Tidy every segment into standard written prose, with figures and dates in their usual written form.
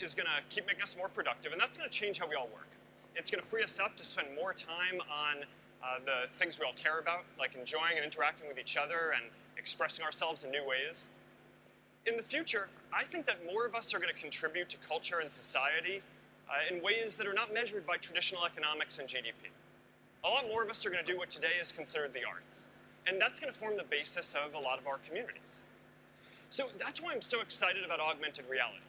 is going to keep making us more productive, and that's going to change how we all work. It's going to free us up to spend more time on the things we all care about, like enjoying and interacting with each other and expressing ourselves in new ways. In the future, I think that more of us are going to contribute to culture and society in ways that are not measured by traditional economics and GDP. A lot more of us are going to do what today is considered the arts. And that's going to form the basis of a lot of our communities. So that's why I'm so excited about augmented reality,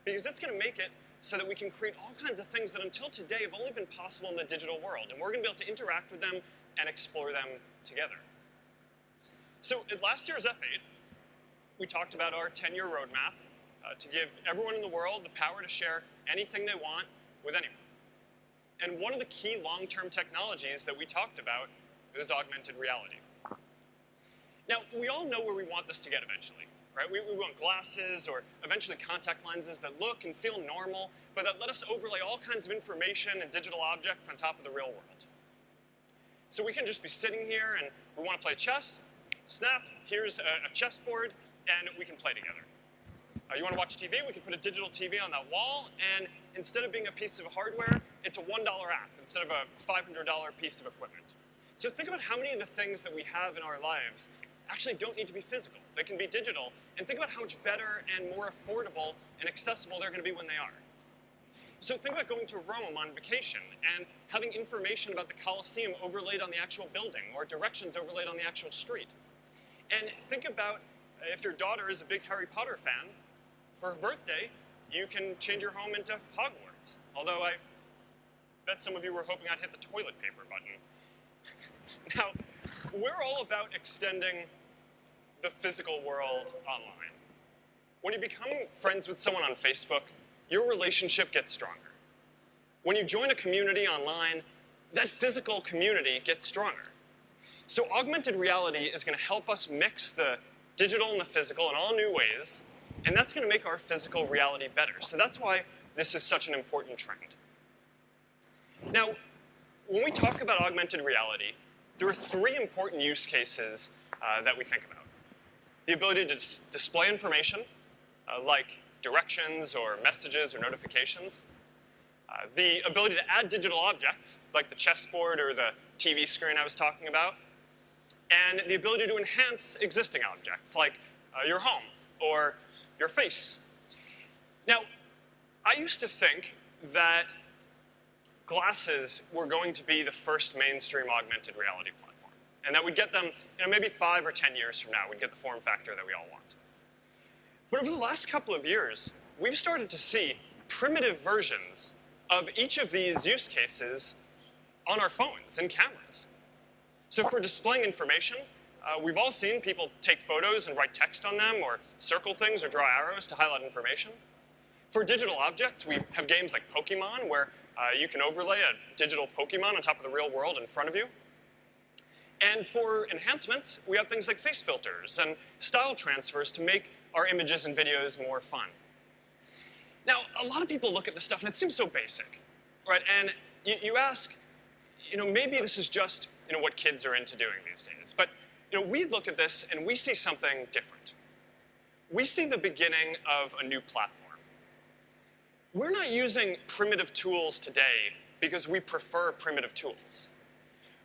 because it's going to make it so that we can create all kinds of things that until today have only been possible in the digital world, and we're going to be able to interact with them and explore them together. So at last year's F8, we talked about our 10-year roadmap to give everyone in the world the power to share anything they want with anyone. And one of the key long-term technologies that we talked about is augmented reality. Now, we all know where we want this to get eventually, right? We want glasses or eventually contact lenses that look and feel normal, but that let us overlay all kinds of information and digital objects on top of the real world. So we can just be sitting here and we want to play chess, snap, here's a chessboard, and we can play together. You want to watch TV, we can put a digital TV on that wall, and instead of being a piece of hardware, it's a $1 app instead of a $500 piece of equipment. So think about how many of the things that we have in our lives actually don't need to be physical. They can be digital, and think about how much better and more affordable and accessible they're going to be when they are. So think about going to Rome on vacation and having information about the Colosseum overlaid on the actual building or directions overlaid on the actual street. And think about if your daughter is a big Harry Potter fan, for her birthday, you can change your home into Hogwarts. Although I bet some of you were hoping I'd hit the toilet paper button. Now, we're all about extending the physical world online. When you become friends with someone on Facebook, your relationship gets stronger. When you join a community online, that physical community gets stronger. So augmented reality is going to help us mix the digital and the physical in all new ways, and that's going to make our physical reality better. So that's why this is such an important trend. Now, when we talk about augmented reality, there are three important use cases that we think about. The ability to display information, like directions or messages or notifications. The ability to add digital objects, like the chessboard or the TV screen I was talking about. And the ability to enhance existing objects, like your home or your face. Now, I used to think that glasses were going to be the first mainstream augmented reality platform, and that we'd get them, maybe 5 or 10 years from now, we'd get the form factor that we all want. But over the last couple of years, we've started to see primitive versions of each of these use cases on our phones and cameras. So for displaying information, we've all seen people take photos and write text on them, or circle things or draw arrows to highlight information. For digital objects, we have games like Pokemon, where you can overlay a digital Pokemon on top of the real world in front of you. And for enhancements, we have things like face filters and style transfers to make our images and videos more fun. Now, a lot of people look at this stuff and it seems so basic, right? And you ask, maybe this is just what kids are into doing these days. But we look at this and we see something different. We see the beginning of a new platform. We're not using primitive tools today because we prefer primitive tools.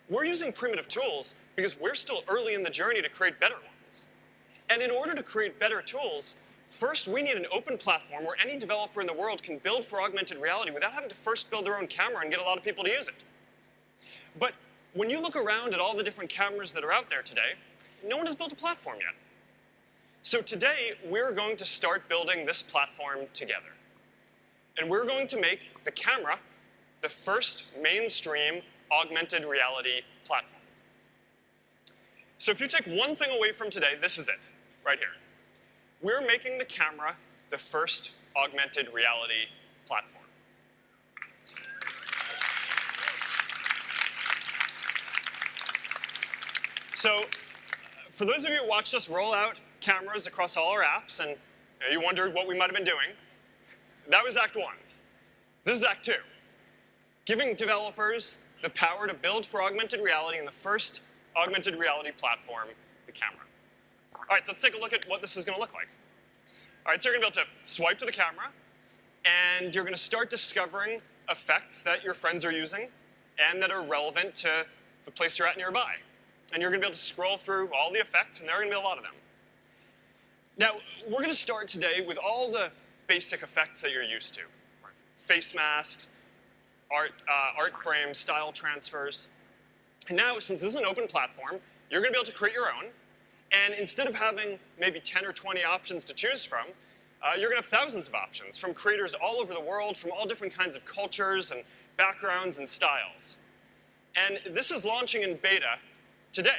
We're using primitive tools because we're still early in the journey to create better ones. And in order to create better tools, first we need an open platform where any developer in the world can build for augmented reality without having to first build their own camera and get a lot of people to use it. But when you look around at all the different cameras that are out there today, no one has built a platform yet. So today, we're going to start building this platform together. And we're going to make the camera the first mainstream augmented reality platform. So if you take one thing away from today, this is it, right here. We're making the camera the first augmented reality platform. So for those of you who watched us roll out cameras across all our apps, and you wondered what we might have been doing, that was Act 1. This is Act 2. Giving developers the power to build for augmented reality in the first augmented reality platform, the camera. All right, so let's take a look at what this is going to look like. All right, so you're going to be able to swipe to the camera, and you're going to start discovering effects that your friends are using and that are relevant to the place you're at nearby. And you're going to be able to scroll through all the effects, and there are going to be a lot of them. Now, we're going to start today with all the basic effects that you're used to. Face masks, art frames, style transfers. And now, since this is an open platform, you're going to be able to create your own. And instead of having maybe 10 or 20 options to choose from, you're going to have thousands of options from creators all over the world, from all different kinds of cultures and backgrounds and styles. And this is launching in beta today.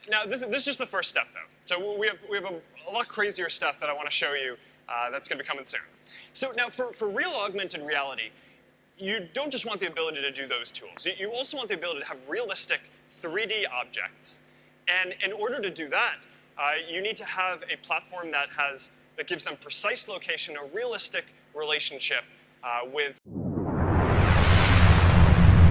Now, this is just the first step, though. So we have a lot crazier stuff that I want to show you that's going to be coming soon. So now, for real augmented reality, you don't just want the ability to do those tools. You also want the ability to have realistic 3D objects. And in order to do that, you need to have a platform that gives them precise location, a realistic relationship with